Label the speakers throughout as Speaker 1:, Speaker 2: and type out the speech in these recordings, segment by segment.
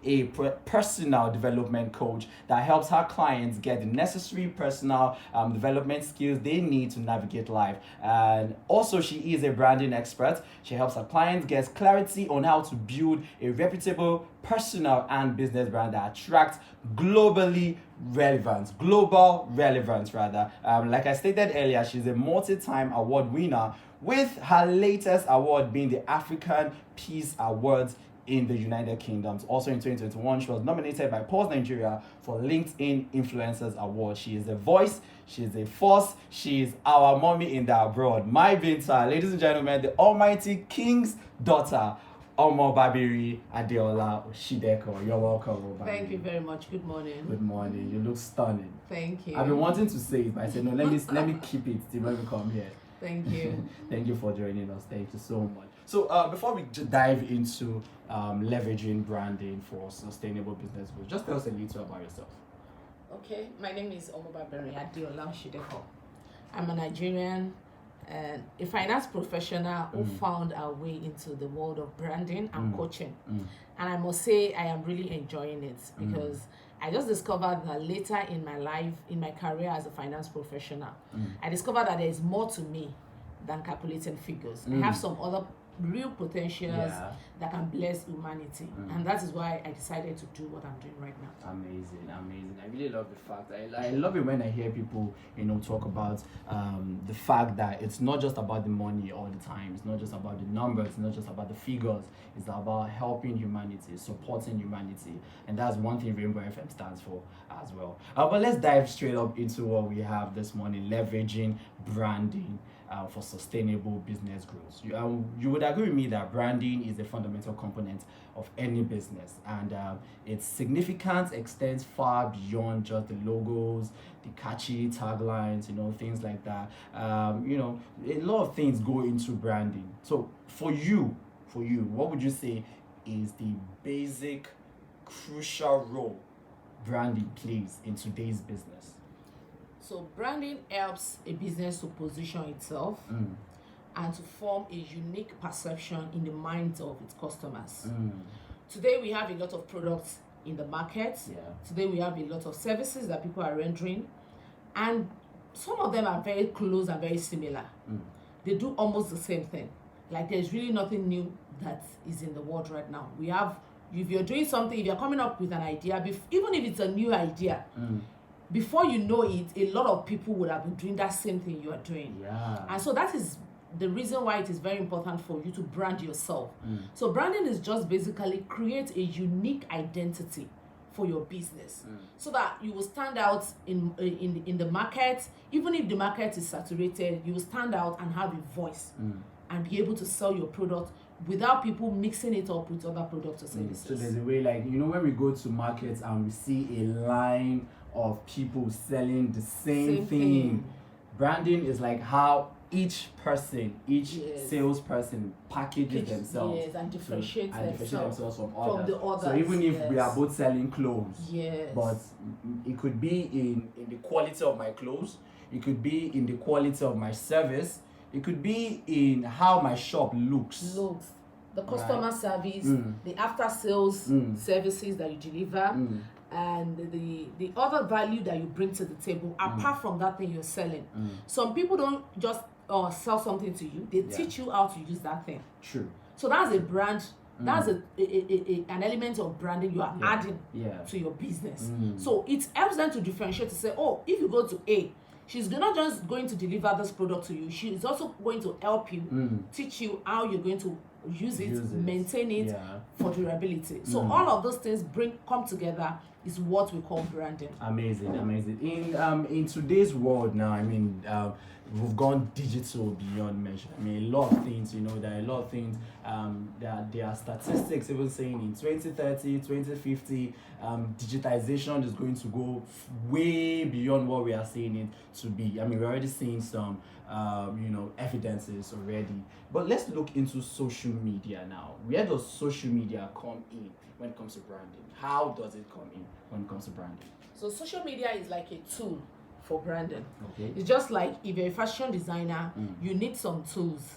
Speaker 1: a personal development coach that helps her clients get the necessary personal development skills they need to navigate life. And also, she is a branding expert. She helps her clients get clarity on how to build a reputable personal and business brand that attracts global relevance rather. Like I stated earlier, she's a multi-time award winner, with her latest award being the African Peace Awards in the United Kingdom. Also in 2021, she was nominated by Pulse Nigeria for LinkedIn Influencers Award. She is a voice, she is a force, she is our mommy in the abroad. My Binta, ladies and gentlemen, the almighty king's daughter, Omo Babiri Adeola Oshideko. You're welcome, Babiri.
Speaker 2: Thank you very much. Good morning.
Speaker 1: Good morning. You look stunning.
Speaker 2: Thank you.
Speaker 1: I've been wanting to say it, but I said no. Let me keep it till when we come here.
Speaker 2: Thank you.
Speaker 1: Thank you for joining us. Thank you so much. So before we dive into leveraging branding for sustainable business goals, just tell us a little about yourself.
Speaker 2: Okay, my name is Omo Babiri Adeola Oshideko. I'm a Nigerian and a finance professional who found our way into the world of branding and coaching. And I must say I am really enjoying it because I just discovered that later in my life, in my career as a finance professional, I discovered that there is more to me than calculating figures. I have some other real potentials that can bless humanity, and that is why I decided to do what I'm doing right now.
Speaker 1: Amazing. I really love the fact. I love it when I hear people, talk about the fact that it's not just about the money all the time. It's not just about the numbers. It's not just about the figures. It's about helping humanity, supporting humanity, and that's one thing Rainbow FM stands for as well. But let's dive straight up into what we have this morning: leveraging branding for sustainable business growth. You would agree with me that branding is a fundamental component of any business, and its significance extends far beyond just the logos, the catchy taglines, things like that. A lot of things go into branding. So for you, what would you say is the basic, crucial role branding plays in today's business?
Speaker 2: So branding helps a business to position itself and to form a unique perception in the minds of its customers. Today we have a lot of products in the market. Today we have a lot of services that people are rendering, and some of them are very close and very similar. They do almost the same thing. Like there's really nothing new that is in the world right now. If you're doing something, if you're coming up with an idea, even if it's a new idea, before you know it, a lot of people would have been doing that same thing you are doing. And so that is the reason why it is very important for you to brand yourself. So branding is just basically create a unique identity for your business, so that you will stand out in the market. Even if the market is saturated, you will stand out and have a voice and be able to sell your product without people mixing it up with other products or services.
Speaker 1: So there's a way, like, when we go to markets and we see a line of people selling the same thing. Branding is like how each salesperson packages themselves
Speaker 2: and differentiates
Speaker 1: themselves from others.
Speaker 2: the others.
Speaker 1: So even if we are both selling clothes, but it could be in the quality of my clothes, it could be in the quality of my service, it could be in how my shop looks.
Speaker 2: The customer service, the after sales services that you deliver, and the other value that you bring to the table apart from that thing you're selling. Some people don't just sell something to you, they teach you how to use that thing.
Speaker 1: True.
Speaker 2: So that's a brand. That's an element of branding you are adding to your business. So it helps them to differentiate, to say, oh, if you go to A, she's not just going to deliver this product to you, she's also going to help you, teach you how you're going to use it, maintain it for durability. So all of those things come together is what we call branding. Amazing.
Speaker 1: In today's world now, we've gone digital beyond measure. A lot of things, there are a lot of things, there are statistics even saying in 2030, 2050, digitization is going to go way beyond what we are seeing it to be. We're already seeing some, evidences already. But let's look into social media now. Where does social media come in when it comes to branding? How does it come in when it comes to branding?
Speaker 2: So social media is like a tool for branding.
Speaker 1: Okay.
Speaker 2: It's just like if you're a fashion designer, you need some tools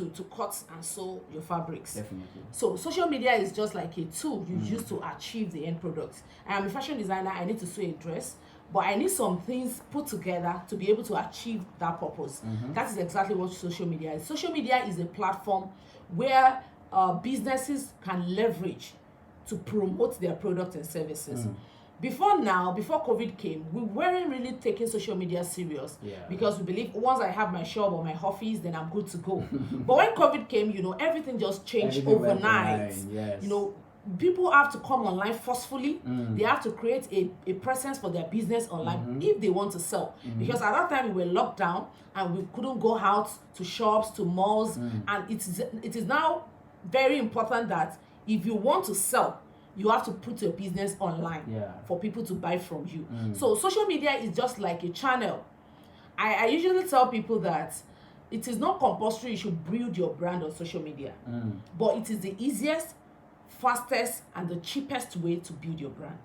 Speaker 2: to cut and sew your fabrics.
Speaker 1: Definitely.
Speaker 2: So social media is just like a tool you use to achieve the end product. I am a fashion designer, I need to sew a dress, but I need some things put together to be able to achieve that purpose. That is exactly what social media is. Social media is a platform where businesses can leverage to promote their products and services. Before COVID came, we weren't really taking social media serious because we believe once I have my shop or my office, then I'm good to go. But when COVID came, everything just changed overnight.
Speaker 1: Yes.
Speaker 2: People have to come online forcefully. They have to create a presence for their business online if they want to sell. Because at that time we were locked down and we couldn't go out to shops, to malls, and it is now very important that if you want to sell, you have to put your business online for people to buy from you. So social media is just like a channel. I usually tell people that it is not compulsory you should build your brand on social media, but it is the easiest, fastest, and the cheapest way to build your brand.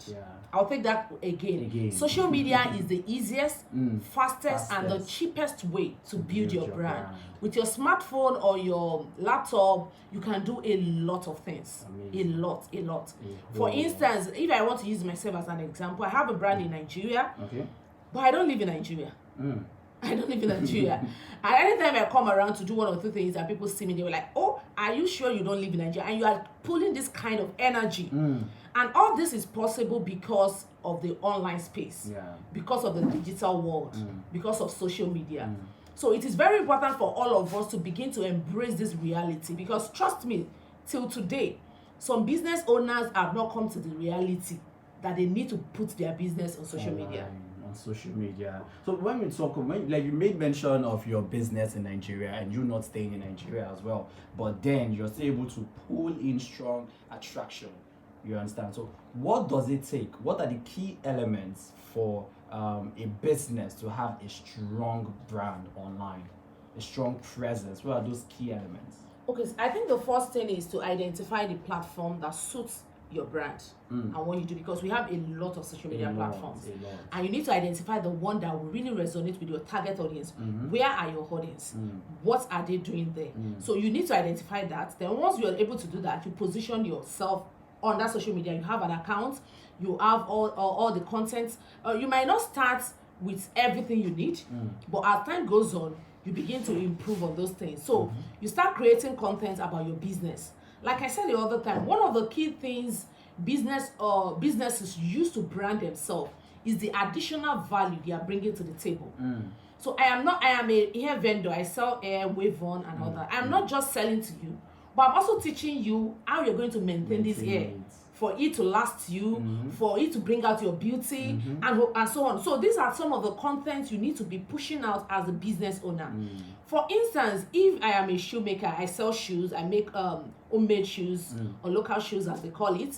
Speaker 2: I'll take that again. Social media is the easiest, fastest, and the cheapest way to build your brand. With your smartphone or your laptop, you can do a lot of things. Amazing. A lot. For instance, if I want to use myself as an example, I have a brand in Nigeria, but I don't live in Nigeria. I don't live in Nigeria. And anytime I come around to do one or two things and people see me, they were like, oh, are you sure you don't live in Nigeria? And you are pulling this kind of energy. And all this is possible because of the online space, because of the digital world, because of social media. So it is very important for all of us to begin to embrace this reality, because trust me, till today, some business owners have not come to the reality that they need to put their business on social media.
Speaker 1: Social media. So when we talk, like you made mention of your business in Nigeria and you not staying in Nigeria as well, but then you're still able to pull in strong attraction. You understand? So what does it take? What are the key elements for a business to have a strong brand online, a strong presence? What are those key elements?
Speaker 2: Okay, so I think the first thing is to identify the platform that suits your brand and what you do, because we have a lot of social media platforms, and you need to identify the one that will really resonate with your target audience. Where are your audience? What are they doing there? So you need to identify that. Then once you are able to do that, you position yourself on that social media. You have an account, you have all the content. You might not start with everything you need, but as time goes on, you begin to improve on those things. So you start creating content about your business. Like I said the other time, one of the key things businesses use to brand themselves is the additional value they are bringing to the table. So I am a hair vendor. I sell hair, wave on, and all that. I'm not just selling to you, but I'm also teaching you how you're going to maintain this hair for it to last you, for it to bring out your beauty, and so on. So these are some of the contents you need to be pushing out as a business owner. For instance, if I am a shoemaker, I sell shoes, I make homemade shoes or local shoes as they call it.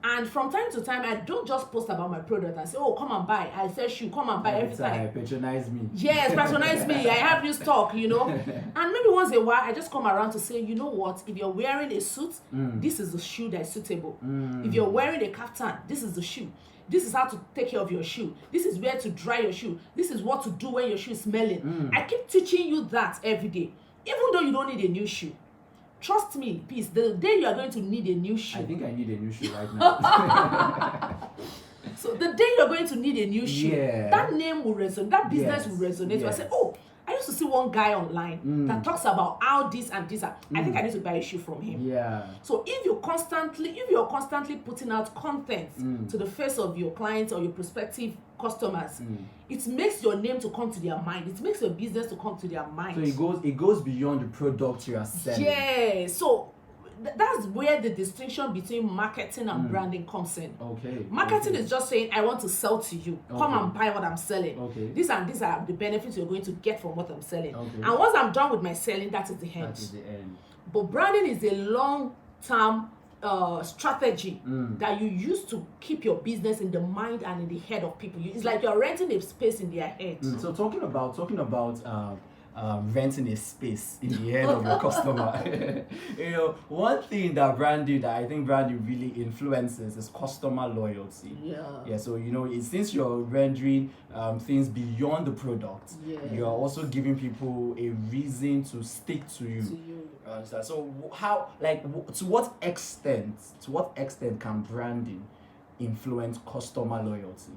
Speaker 2: And from time to time, I don't just post about my product and say, oh, come and buy. I sell shoe, come and buy every time.
Speaker 1: Patronize me.
Speaker 2: Yes, patronize me. I have new stock, And maybe once in a while, I just come around to say, you know what? If you're wearing a suit, this is the shoe that is suitable. If you're wearing a kaftan, this is the shoe. This is how to take care of your shoe. This is where to dry your shoe. This is what to do when your shoe is smelling. I keep teaching you that every day, even though you don't need a new shoe. Trust me, peace. The day you are going to need a new shoe.
Speaker 1: I think I need a new shoe right now.
Speaker 2: So the day you're going to need a new shoe, that name will resonate, that business will resonate. I say, oh, I used to see one guy online that talks about how this and this. I think I need to buy a shoe from him. So if you're constantly putting out content to the face of your clients or your prospective customers, it makes your name to come to their mind. It makes your business to come to their mind.
Speaker 1: So it goes beyond the product you are selling.
Speaker 2: Yeah. So that's where the distinction between marketing and branding comes in. Marketing is just saying, I want to sell to you. Come and buy what I'm selling. These are the benefits you're going to get from what I'm selling. And once I'm done with my selling, that is the end. But branding is a long-term strategy that you use to keep your business in the mind and in the head of people. It's like you're renting a space in their head.
Speaker 1: So talking about renting a space in the head of your customer. One thing that I think branding really influences is customer loyalty. So since you're rendering things beyond the product, you're also giving people a reason to stick to you. I understand. So how, like, to what extent can branding influence customer loyalty?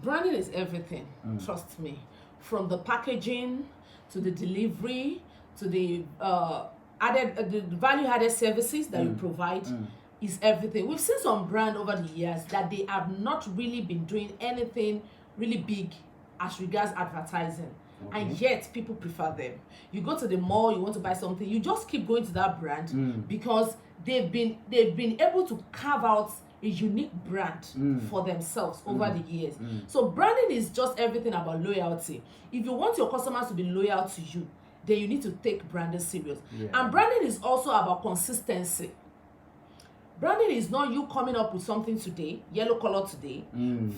Speaker 2: Branding is everything. Trust me, from the packaging to the delivery to the the value added services that you provide. Is everything. We've seen some brand over the years that they have not really been doing anything really big as regards advertising. Okay. And yet people prefer them. You go to the mall, you want to buy something, you just keep going to that brand because they've been able to carve out a unique brand for themselves over the years. So branding is just everything about loyalty. If you want your customers to be loyal to you, then you need to take branding serious. And branding is also about consistency. Branding is not you coming up with something today, yellow color today.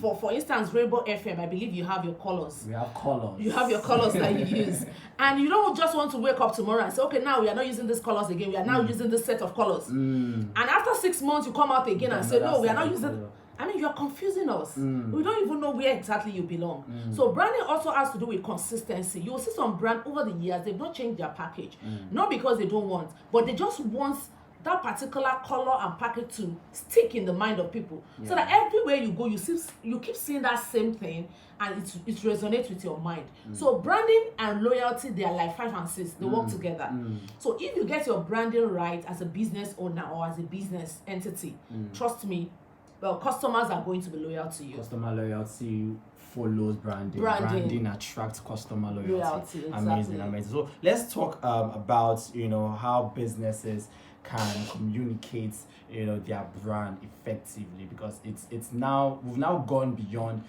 Speaker 2: For instance, Rainbow FM, I believe you have your colors.
Speaker 1: We have colors.
Speaker 2: You have your colors that you use. And you don't just want to wake up tomorrow and say, okay, now we are not using these colors again. We are now using this set of colors. And after 6 months, you come out again and say, no, we are not using. I mean, you are confusing us. We don't even know where exactly you belong. So branding also has to do with consistency. You will see some brand over the years, they've not changed their package. Not because they don't want, but they just want that particular color and package to stick in the mind of people, so that everywhere you go, you keep seeing that same thing, and it resonates with your mind. So branding and loyalty, they are like 5 and 6. They work together. So if you get your branding right as a business owner or as a business entity, trust me, well, customers are going to be loyal to you.
Speaker 1: Customer loyalty follows branding. Branding attracts customer loyalty.
Speaker 2: Exactly.
Speaker 1: Amazing. So let's talk about how businesses can communicate their brand effectively, because we've now gone beyond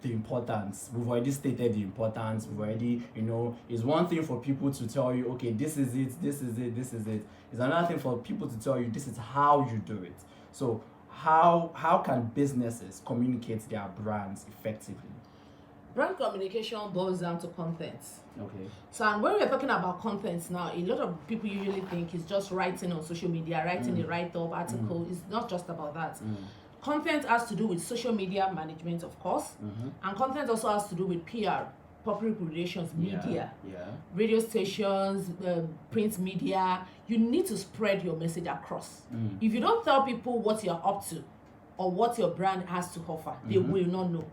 Speaker 1: the importance. We've already stated the importance. We've already it's one thing for people to tell you, okay, this is it. It's another thing for people to tell you this is how you do it. So how can businesses communicate their brands effectively?
Speaker 2: Brand communication boils down to content.
Speaker 1: Okay.
Speaker 2: So, and when we're talking about content now, a lot of people usually think it's just writing on social media, writing a write-up article. It's not just about that. Content has to do with social media management, of course, and content also has to do with PR, public relations, media, radio stations, print media. You need to spread your message across. If you don't tell people what you're up to or what your brand has to offer, they will not know.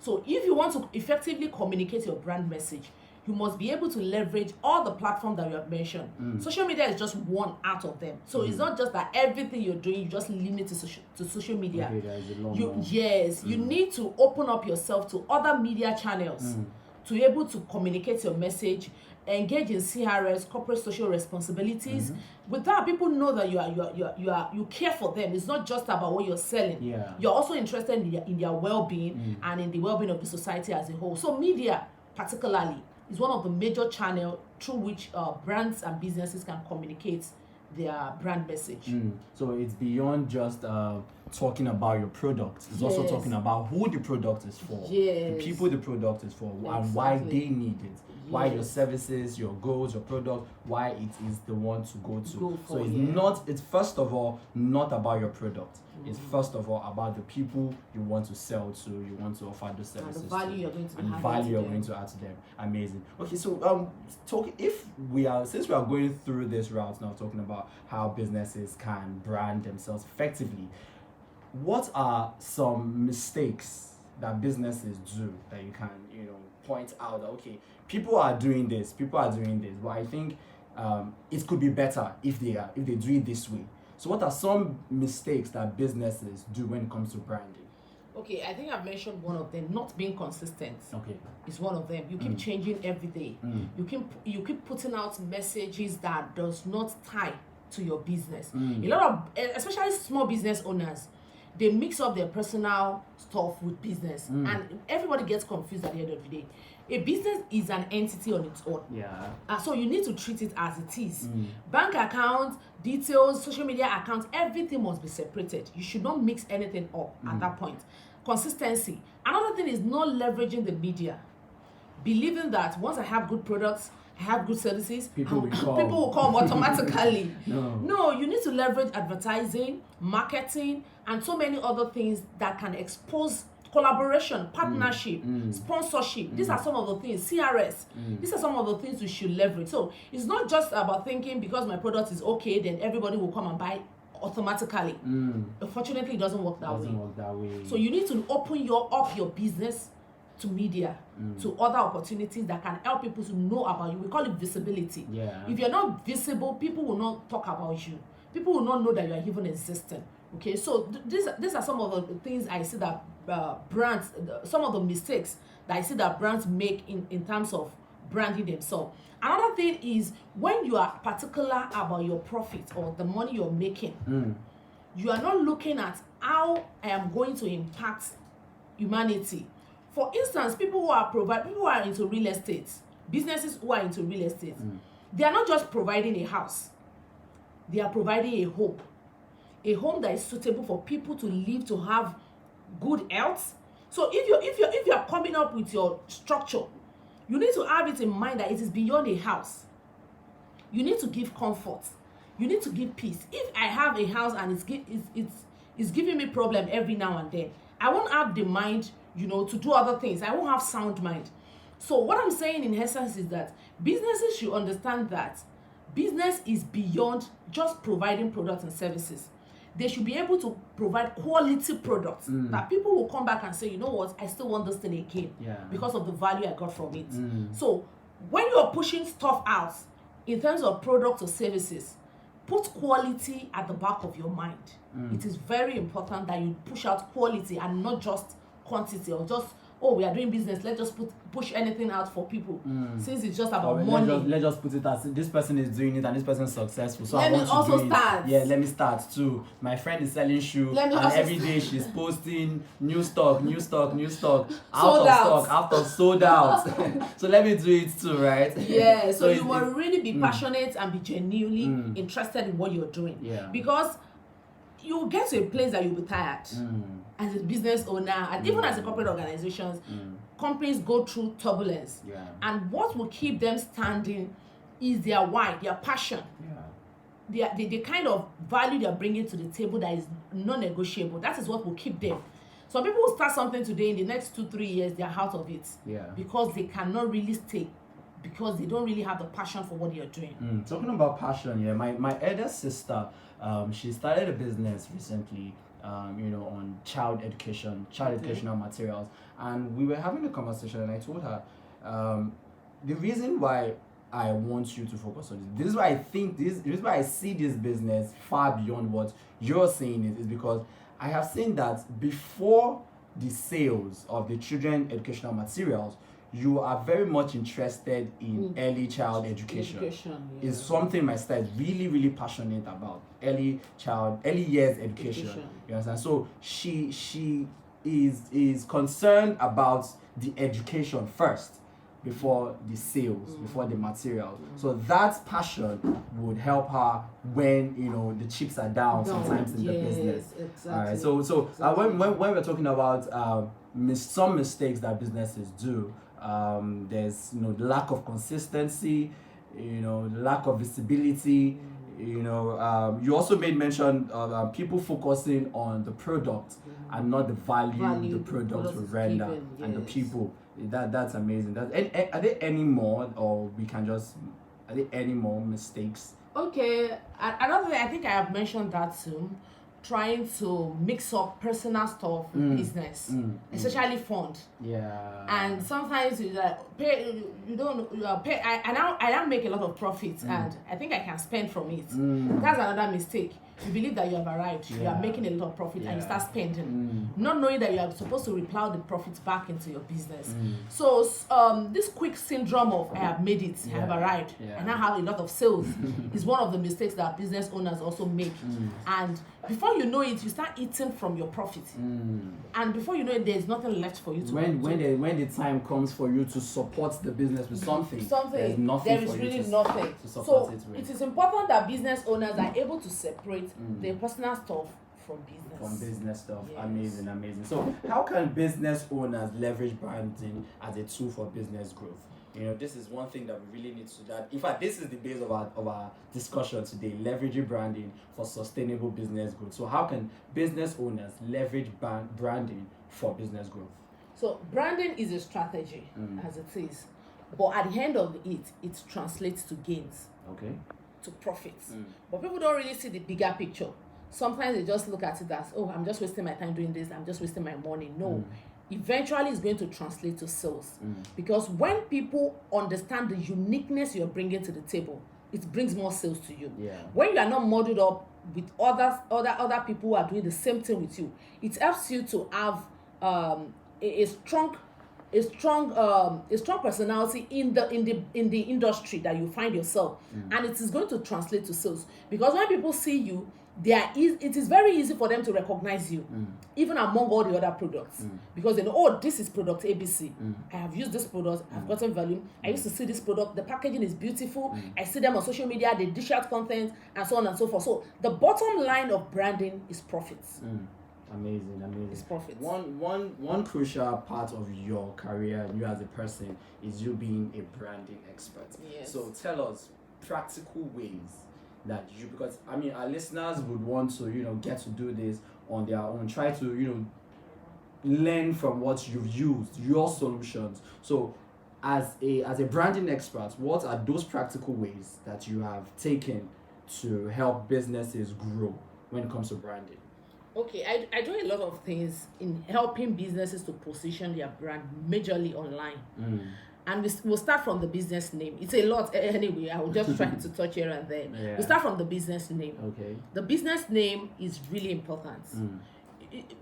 Speaker 2: So if you want to effectively communicate your brand message, you must be able to leverage all the platforms that you have mentioned. Social media is just one out of them. So it's not just that everything you're doing, you just limit to social media.
Speaker 1: Okay,
Speaker 2: you need to open up yourself to other media channels to be able to communicate your message, engage in CRS, corporate social responsibilities. With that, people know that you care for them. It's not just about what you're selling. You're also interested in their well-being and in the well-being of the society as a whole. So media, particularly, is one of the major channels through which brands and businesses can communicate their brand message.
Speaker 1: So it's beyond just talking about your product. It's also talking about who the product is for, the people the product is for, and why they need it. Why your services, your goals, your product, why it is the one to go to. So it's first of all not about your product. It's first of all about the people you want to sell to, you want to offer those services
Speaker 2: and the value you're
Speaker 1: going to add to them. Amazing. Okay, so since we are going through this route now, talking about how businesses can brand themselves effectively, what are some mistakes that businesses do that you can point out that, okay, people are doing this, but I think it could be better if they do it this way. So what are some mistakes that businesses do when it comes to branding?
Speaker 2: Okay, I think I've mentioned one of them. Not being consistent.
Speaker 1: Okay,
Speaker 2: is one of them. You keep changing every day. You keep putting out messages that does not tie to your business. A lot of, especially small business owners, they mix up their personal stuff with business, and everybody gets confused at the end of the day. A business is an entity on its own. So you need to treat it as it is. Bank accounts, details, social media accounts, everything must be separated. You should not mix anything up at that point. Consistency. Another thing is not leveraging the media. Believing that once I have good products, I have good services, people will come automatically. No, you need to leverage advertising, marketing, and so many other things that can expose Collaboration, partnership, sponsorship. These are some of the things. CRS. These are some of the things we should leverage. So it's not just about thinking because my product is okay, then everybody will come and buy automatically. Unfortunately, it doesn't work that way. So you need to open up your business to media, to other opportunities that can help people to know about you. We call it visibility. If you're not visible, people will not talk about you. People will not know that you are even existing. Okay, so these are some of the things I see that brands, some of the mistakes that I see that brands make in terms of branding themselves. Another thing is when you are particular about your profit or the money you're making, you are not looking at how I am going to impact humanity. For instance, people who are into real estate, businesses who are into real estate, they are not just providing a house, they are providing a home that is suitable for people to live, to have good health. So if you're coming up with your structure, you need to have it in mind that it is beyond a house. You need to give comfort. You need to give peace. If I have a house and it's giving me problem every now and then, I won't have the mind, to do other things. I won't have sound mind. So what I'm saying in essence is that businesses should understand that business is beyond just providing products and services. They should be able to provide quality products that people will come back and say, you know what, I still want this thing again because of the value I got from it. So when you're pushing stuff out in terms of products or services, put quality at the back of your mind. It is very important that you push out quality and not just quantity, or just, we are doing business, let's just push anything out for people. Since it's just about money.
Speaker 1: Let's just put it as this person is doing it and this person is successful. So
Speaker 2: let
Speaker 1: I want
Speaker 2: me also
Speaker 1: to do
Speaker 2: start.
Speaker 1: it. Yeah, let me start too. My friend is selling shoes and every day she's posting new stock, out of sold out. So let me do it too, right?
Speaker 2: Yeah, so you must really be passionate and be genuinely interested in what you're doing. Because you will get to a place that you'll be tired as a business owner, and even as a corporate organizations. Companies go through turbulence, and what will keep them standing is their why, their passion, the kind of value they're bringing to the table that is non-negotiable. That is what will keep them. Some people will start something today, in the next 2-3 years they're out of it because they cannot really stay, because they don't really have the passion for what you're doing.
Speaker 1: Talking about passion, my elder sister, she started a business recently, on child educational materials, and we were having a conversation, and I told her, the reason why I want you to focus on this is why I think this is why I see this business far beyond what you're saying is because I have seen that before the sales of the children educational materials, you are very much interested in early child education. It's something my sister is really, really passionate about. Early years education. You understand? So she is concerned about the education first before the sales, before the materials. So that passion would help her when the chips are down sometimes in the business.
Speaker 2: Exactly.
Speaker 1: All right. So when we're talking about some mistakes that businesses do, there's lack of consistency, lack of visibility. You also made mention of people focusing on the product and not the value the product will render and the people. That's amazing. Are there any more, or are there any more mistakes?
Speaker 2: Okay, another thing, I think I have mentioned that too. Trying to mix up personal stuff with business, especially fund. And sometimes you pay. You don't pay. I now make a lot of profits, and I think I can spend from it. That's another mistake. You believe that you have arrived, you are making a lot of profit, and you start spending, not knowing that you are supposed to replow the profits back into your business. So this quick syndrome of I have made it, I have arrived, I now have a lot of sales is one of the mistakes that business owners also make. And before you know it, you start eating from your profit, and before you know it, there's nothing left for you to
Speaker 1: when the time comes for you to support the business with something there's nothing
Speaker 2: there is really nothing to support it is important that business owners are able to separate their personal stuff from business
Speaker 1: stuff. Yes. Amazing. So how can business owners leverage branding as a tool for business growth? This is one thing that we really need to do. In fact, this is the base of our discussion today, leveraging branding for sustainable business growth. So how can business owners leverage branding for business growth?
Speaker 2: So branding is a strategy, as it is, but at the end of it translates to gains,
Speaker 1: Okay.
Speaker 2: to profits. But people don't really see the bigger picture. Sometimes they just look at it as, oh, I'm just wasting my time doing this, I'm just wasting my money. No, eventually it's going to translate to sales, because when people understand the uniqueness you're bringing to the table, it brings more sales to you.
Speaker 1: Yeah.
Speaker 2: When you are not modeled up with other people who are doing the same thing with you, it helps you to have a strong personality in the industry that you find yourself, and it is going to translate to sales, because when people see you, it is very easy for them to recognize you, even among all the other products, because they know, oh, this is product ABC. I have used this product, I've gotten value. I used to see this product, the packaging is beautiful. I see them on social media, they dish out content, and so on and so forth. So the bottom line of branding is profits.
Speaker 1: Amazing.
Speaker 2: It's profits.
Speaker 1: One crucial part of your career, you as a person, is you being a branding expert.
Speaker 2: Yes.
Speaker 1: So tell us practical ways that you, because I mean our listeners would want to, get to do this on their own, try to, learn from what you've used, your solutions. So as a branding expert, what are those practical ways that you have taken to help businesses grow when it comes to branding?
Speaker 2: Okay, I do a lot of things in helping businesses to position their brand majorly online. And we'll start from the business name. It's a lot anyway. I will just try to touch here and there.
Speaker 1: Yeah.
Speaker 2: We start from the business name.
Speaker 1: Okay.
Speaker 2: The business name is really important.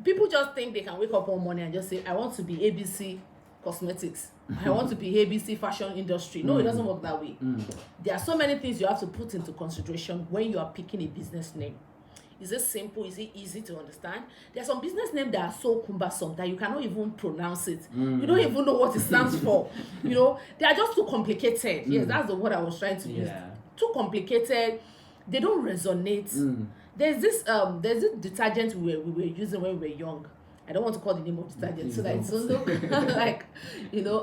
Speaker 2: People just think they can wake up one morning and just say, I want to be ABC Cosmetics. I want to be ABC Fashion Industry. No, it doesn't work that way. There are so many things you have to put into consideration when you are picking a business name. Is it simple? Is it easy to understand? There are some business names that are so cumbersome that you cannot even pronounce it. You don't even know what it stands for. They are just too complicated. Yes, that's the word I was trying to use. Too complicated. They don't resonate. There's this detergent we were using when we were young. I don't want to call the name of detergent so that it doesn't look like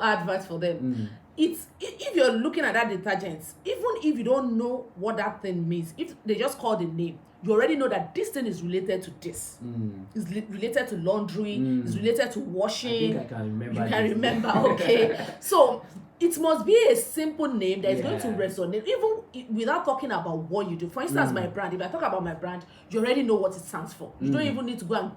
Speaker 2: adverts for them. It's, if you're looking at that detergent, even if you don't know what that thing means, if they just call the name, you already know that this thing is related to this. It's related to laundry. It's related to washing.
Speaker 1: I think I can remember.
Speaker 2: You can remember, okay. So it must be a simple name that is going to resonate, even without talking about what you do. For instance, my brand. If I talk about my brand, you already know what it stands for. You don't even need to go and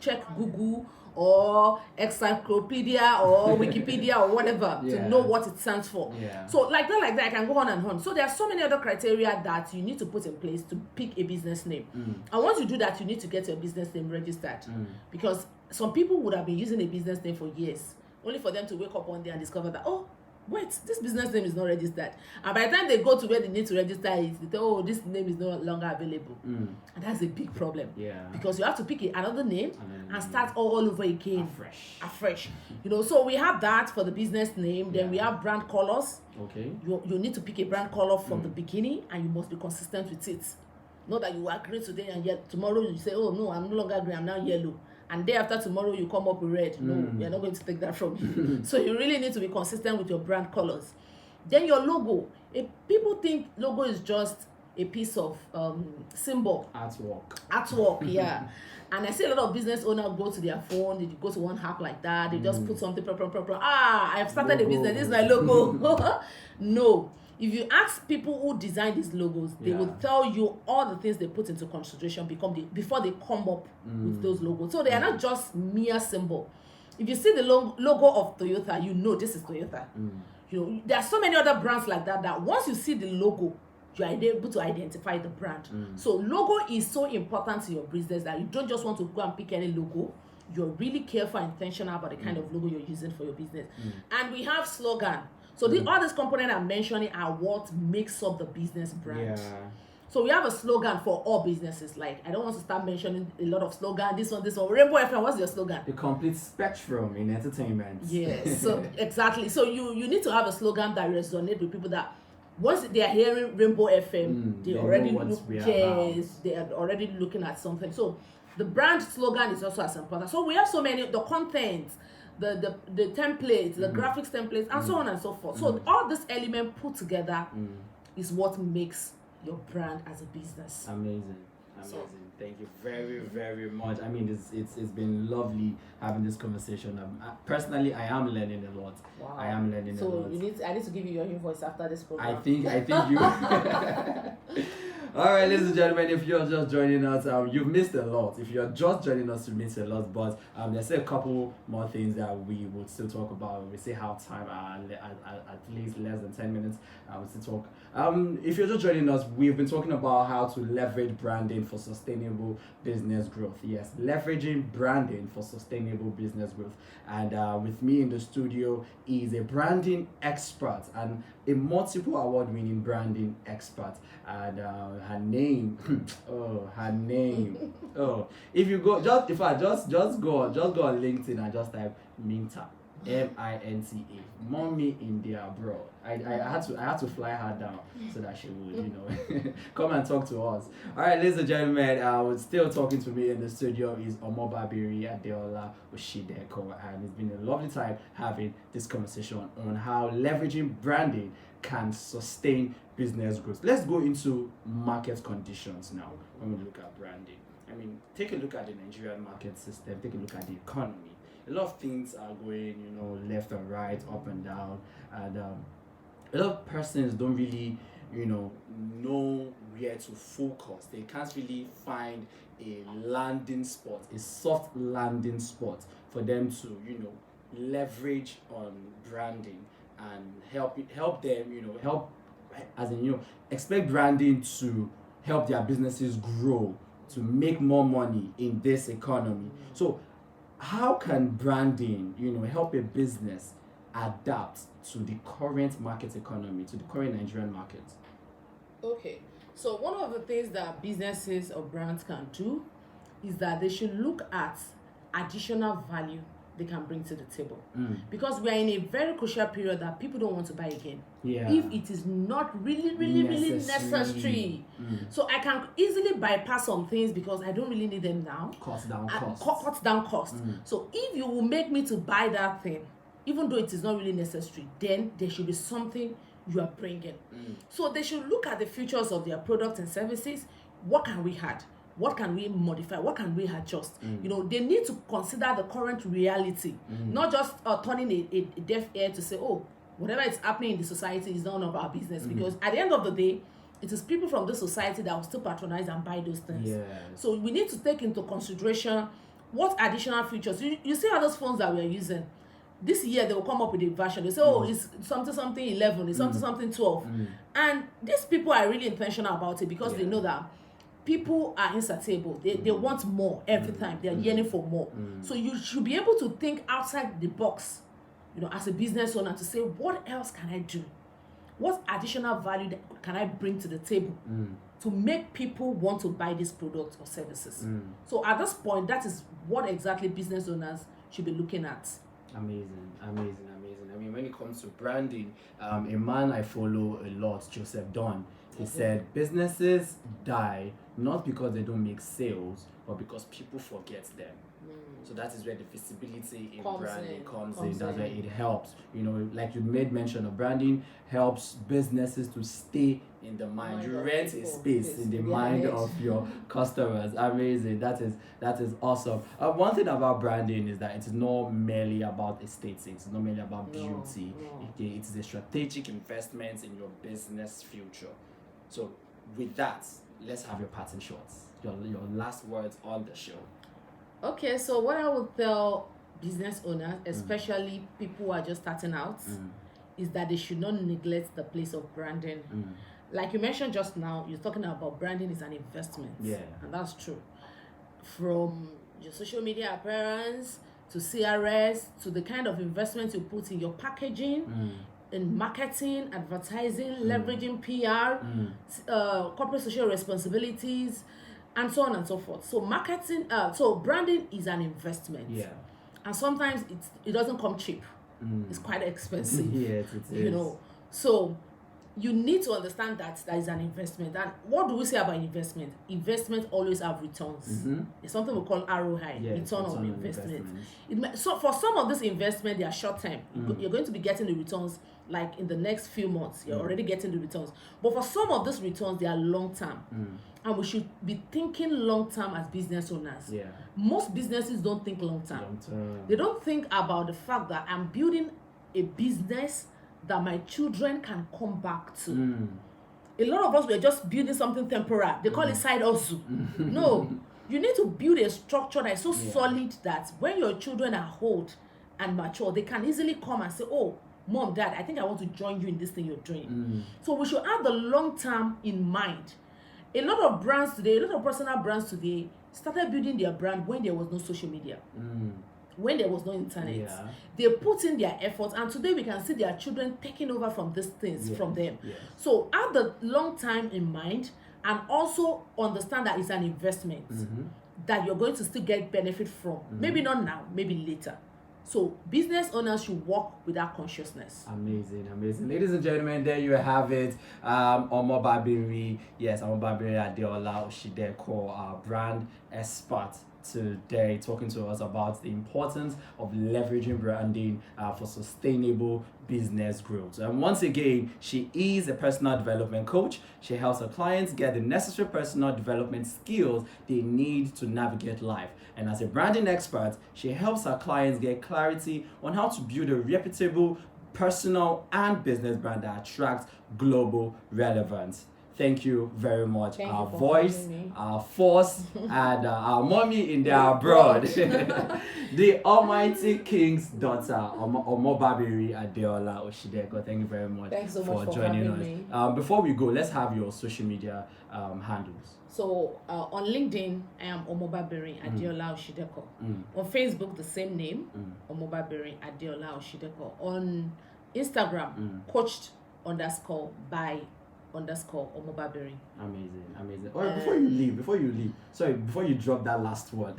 Speaker 2: check Google or encyclopedia or Wikipedia or whatever to know what it stands for. So like that, I can go on and on. So there are so many other criteria that you need to put in place to pick a business name. And once you do that, you need to get your business name registered, because some people would have been using a business name for years, only for them to wake up one day and discover that, oh, wait, this business name is not registered. And by the time they go to where they need to register it, they say, oh, this name is no longer available. And that's a big problem. Because you have to pick another name and start all over again. Afresh. So we have that for the business name. Then we have brand colors.
Speaker 1: Okay.
Speaker 2: You need to pick a brand color from the beginning, and you must be consistent with it. Not that you are green today and yet tomorrow you say, oh no, I'm no longer green, I'm now yellow. And day after tomorrow you come up with red. No, we are not going to take that from you. So you really need to be consistent with your brand colors. Then your logo. If people think logo is just a piece of symbol. Artwork, yeah. And I see a lot of business owners go to their phone, they go to one app like that, they just put something, I've started a business, this is my logo. No. If you ask people who design these logos, they will tell you all the things they put into consideration before they come up with those logos. So they are not just mere symbol. If you see the logo of Toyota, you know this is Toyota. There are so many other brands like that once you see the logo, you are able to identify the brand. So logo is so important to your business that you don't just want to go and pick any logo. You're really careful and intentional about the kind of logo you're using for your business. And we have slogan. So all these components I'm mentioning are what makes up the business brand. So we have a slogan for all businesses. Like, I don't want to start mentioning a lot of slogans. This one. Rainbow FM, what's your slogan?
Speaker 1: The complete spectrum in entertainment.
Speaker 2: Yes, so exactly. So you need to have a slogan that resonates with people, that once they are hearing Rainbow FM, they already they are already looking at something. So the brand slogan is also as important. So we have so many, the content, the templates, the graphics templates, and so on and so forth. So all this element put together is what makes your brand as a business.
Speaker 1: Amazing.
Speaker 2: So
Speaker 1: Thank you very, very much. I mean, it's been lovely having this conversation. Personally, I am learning a lot.
Speaker 2: Wow.
Speaker 1: I am learning a lot.
Speaker 2: So I need to give you your invoice after this program.
Speaker 1: I think you. All right, ladies and gentlemen, if you're just joining us, you've missed a lot. If you're just joining us, you missed a lot. But there's a couple more things that we would still talk about. We still have time, at least less than 10 minutes. We'll still talk. If you're just joining us, we've been talking about how to leverage branding for sustainable business growth. Yes, leveraging branding for sustainable business growth. And with me in the studio is a branding expert and a multiple award-winning branding expert. And her name, if you go just go on LinkedIn and just type Minta, Minta, Mommy India Abroad. I had to fly her down so that she would come and talk to us. All right, ladies and gentlemen, still talking to me in the studio is Omobabiri Adeola Oshideko, and it's been a lovely time having this conversation on how leveraging branding can sustain business growth. Let's go into market conditions now when we look at branding. I mean, take a look at the Nigerian market system, take a look at the economy. A lot of things are going, left and right, up and down, and a lot of persons don't really, know where to focus. They can't really find a landing spot, a soft landing spot for them to, leverage on branding and help them, expect branding to help their businesses grow, to make more money in this economy. So how can branding, help a business adapt to the current market economy, to the current Nigerian market?
Speaker 2: Okay, so one of the things that businesses or brands can do is that they should look at additional value they can bring to the table. Because we are in a very crucial period that people don't want to buy again.
Speaker 1: Yeah.
Speaker 2: If it is not really necessary. So I can easily bypass some things because I don't really need them now.
Speaker 1: Cut down costs.
Speaker 2: Cut down cost. So if you will make me to buy that thing, even though it is not really necessary, then there should be something you are bringing. So they should look at the features of their products and services. What can we add? What can we modify? What can we adjust? They need to consider the current reality, not just turning a deaf ear to say, oh, whatever is happening in the society is none of our business. Because at the end of the day, it is people from the society that will still patronize and buy those things.
Speaker 1: Yes.
Speaker 2: So we need to take into consideration what additional features. You see all those phones that we are using. This year they will come up with a version. They say, oh, it's something 11, it's something 12. And these people are really intentional about it because they know that people are insatiable. They want more every time. They are yearning for more. So you should be able to think outside the box, as a business owner, to say, what else can I do? What additional value can I bring to the table to make people want to buy this product or services? So at this point, that is what exactly business owners should be looking at.
Speaker 1: Amazing. I mean, when it comes to branding, a man I follow a lot, Joseph Don, he said businesses die not because they don't make sales, but because people forget them. So that is where the visibility in branding comes in. That's where it helps. Like you made mention of, branding helps businesses to stay in the mind. You rent a space in the mind of your customers. Amazing. That is awesome. One thing about branding is that it is not merely about aesthetics. It's not merely about beauty. It is a strategic investment in your business future. So with that, let's have your parting shots. Your last words on the show.
Speaker 2: Okay, so what I would tell business owners, especially people who are just starting out, is that they should not neglect the place of branding. Like you mentioned just now, you're talking about branding is an investment.
Speaker 1: Yeah.
Speaker 2: And that's true. From your social media appearance to CRS to the kind of investment you put in your packaging, in marketing, advertising, leveraging PR, corporate social responsibilities, and so on and so forth. So so branding is an investment.
Speaker 1: Yeah.
Speaker 2: And sometimes it doesn't come cheap. It's quite expensive.
Speaker 1: Yes, it is.
Speaker 2: So you need to understand that that is an investment. And what do we say about investment? Investment always have returns. It's something we call ROI, return on investment. So for some of this investment, they are short term. You're going to be getting the returns like in the next few months. You're already getting the returns. But for some of these returns, they are long term. And we should be thinking long term as business owners. Most businesses don't think long term. They don't think about the fact that I'm building a business that my children can come back to. A lot of us were just building something temporary. They call it side hustle. No, you need to build a structure that is so solid that when your children are old and mature, they can easily come and say, oh, mom, dad, I think I want to join you in this thing you're doing. So we should have the long term in mind. A lot of brands today, a lot of personal brands today started building their brand when there was no social media. When there was no internet, they put in their efforts, and today we can see their children taking over from these things from them. So have the long time in mind, and also understand that it's an investment that you're going to still get benefit from. Maybe not now, maybe later. So business owners should work with that consciousness.
Speaker 1: Amazing. Ladies and gentlemen, there you have it. Omobabiri, yes, Omobabiri Adeola Oshideko, our brand expert, today talking to us about the importance of leveraging branding for sustainable business growth. And once again, she is a personal development coach. She helps her clients get the necessary personal development skills they need to navigate life. And as a branding expert, she helps her clients get clarity on how to build a reputable personal and business brand that attracts global relevance. Thank you very much.
Speaker 2: Thank
Speaker 1: our
Speaker 2: you for
Speaker 1: voice,
Speaker 2: having me.
Speaker 1: our force, and our mommy in the abroad. The Almighty King's daughter, Omobabiri Adeola Oshideko. Thank you very much,
Speaker 2: Thanks so
Speaker 1: for
Speaker 2: much for
Speaker 1: joining
Speaker 2: having
Speaker 1: us. Before we go, let's have your social media handles.
Speaker 2: So on LinkedIn, I am Omobabiri Adeola Oshideko. On Facebook, the same name, Omobabiri Adeola Oshideko. On Instagram, coached_by Omobabiri.
Speaker 1: Amazing. All right, before you drop that last word,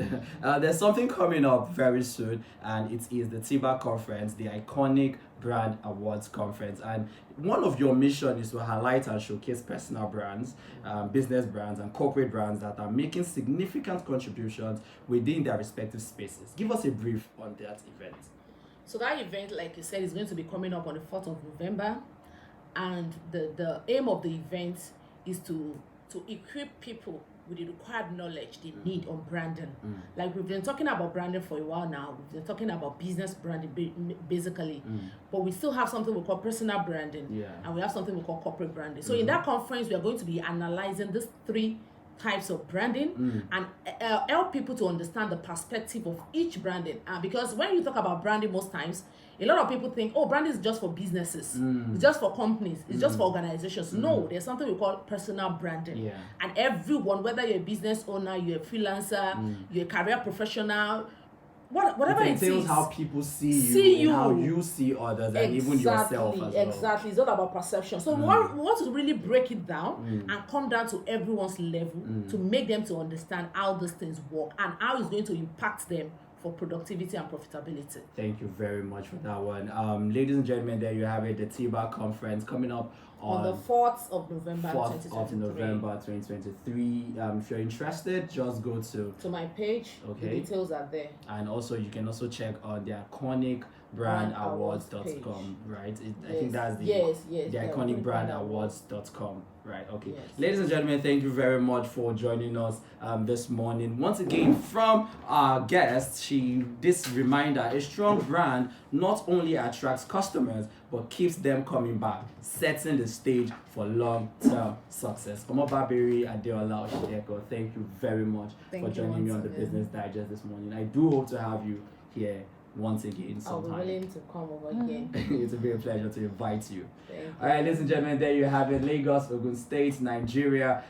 Speaker 1: there's something coming up very soon, and it is the TIBA conference, the iconic brand awards conference. And one of your mission is to highlight and showcase personal brands, business brands, and corporate brands that are making significant contributions within their respective spaces. Give us a brief on that event.
Speaker 2: So that event, like you said, is going to be coming up on the 4th of November. And the aim of the event is to equip people with the required knowledge they need on branding. Like we've been talking about branding for a while now. We've been talking about business branding basically, but we still have something we call personal branding, and we have something we call corporate branding. So in that conference, we are going to be analyzing these three types of branding and help people to understand the perspective of each branding. Because when you talk about branding, most times a lot of people think, oh, branding is just for businesses, it's just for companies, it's just for organizations. No, there's something we call personal branding. And everyone, whether you're a business owner, you're a freelancer, you're a career professional, whatever it
Speaker 1: entails
Speaker 2: is,
Speaker 1: how people see you and how you see others, and even yourself as well.
Speaker 2: Exactly, it's all about perception. So we want to really break it down and come down to everyone's level to make them to understand how these things work and how it's going to impact them for productivity and profitability.
Speaker 1: Thank you very much for that one. Ladies and gentlemen, there you have it, the TIBA conference coming up on
Speaker 2: the 4th of November
Speaker 1: 4th of November 2023. If you're interested, just go to
Speaker 2: my page. The details are there.
Speaker 1: And also you can also check on the iconic brandawards.com, right? I think that's the iconic brandawards.com, right? Okay. Ladies and gentlemen, thank you very much for joining us this morning. Once again, from our guest, this reminder: a strong brand not only attracts customers but keeps them coming back, setting the stage for long-term success. Omobabiri Adeola Oshideko, thank you very much for joining me on the Business Digest this morning. I do hope to have you here once again sometime.
Speaker 2: I'll be willing to come over again.
Speaker 1: It's a great pleasure to invite you.
Speaker 2: Thank you.
Speaker 1: All right, ladies and gentlemen, there you have it. Lagos, Ogun State, Nigeria.